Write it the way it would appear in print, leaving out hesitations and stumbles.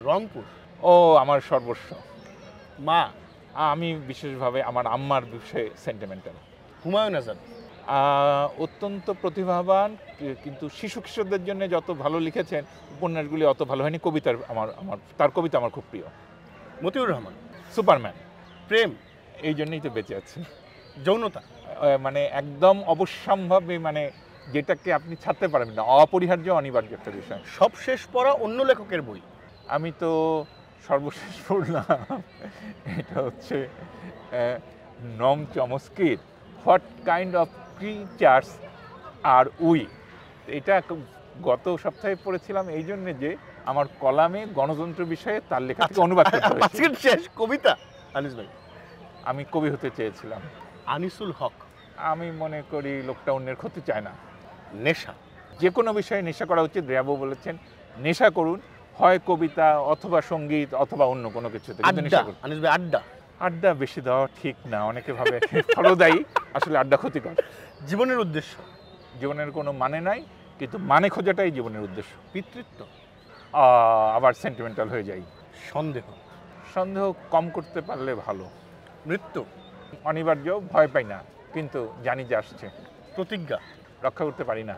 রংপুর। ও আমার সর্বস্ব। মা। আমি বিশেষভাবে আমার আম্মার বিষয়ে সেন্টিমেন্টাল। হুমায়ুন আজাদ। অত্যন্ত প্রতিভাবান, কিন্তু শিশু কিশোরদের জন্য যত ভালো লিখেছেন উপন্যাসগুলি অত ভালো হয়নি। কবিতার তার কবিতা আমার খুব প্রিয়। মতিউর রহমান। সুপারম্যান। প্রেম। এই জন্যই তো বেঁচে আছি। যৌনতা। মানে একদম অবশ্যম্ভাবী, মানে যেটাকে আপনি ছাড়তে পারবেন না, অপরিহার্য অনিবার্য একটা বিষয়। সবশেষ পড়া অন্য লেখকের বই। আমি তো সর্বশেষ পড়লাম, এটা হচ্ছে নম চমস্কির what kind of creatures are we. এটা গত সপ্তাহে পড়েছিলাম এই জন্যে যে আমার কলামে গণতন্ত্র বিষয়ে তার লেখা থেকে অনুবাদ করতে হয়েছে। শেষ কবিতা আনিস ভাই। আমি কবি হতে চেয়েছিলাম। আনিসুল হক। আমি মনে করি লোকটা অন্যের ক্ষতি চায় না। নেশা। যে কোনো বিষয়ে নেশা করা উচিত। র্যাবো বলেছেন নেশা করুন, হয় কবিতা অথবা সঙ্গীত অথবা অন্য কোনো কিছুতে, কিন্তু নেশা করুন। আনিস ভাই আড্ডা। আড্ডা বেশি দেওয়া ঠিক না, অনেকে ভাবে ফলদায়ী, আসলে আড্ডা ক্ষতিকর। জীবনের উদ্দেশ্য। জীবনের কোনো মানে নাই, কিন্তু মানে খোঁজাটাই জীবনের উদ্দেশ্য। পিতৃত্ব। আবার সেন্টিমেন্টাল হয়ে যাই। সন্দেহ। সন্দেহ কম করতে পারলে ভালো। মৃত্যু। অনিবার্য, ভয় পাই না, কিন্তু জানি যে আসছে। প্রতিজ্ঞা। রক্ষা করতে পারি না।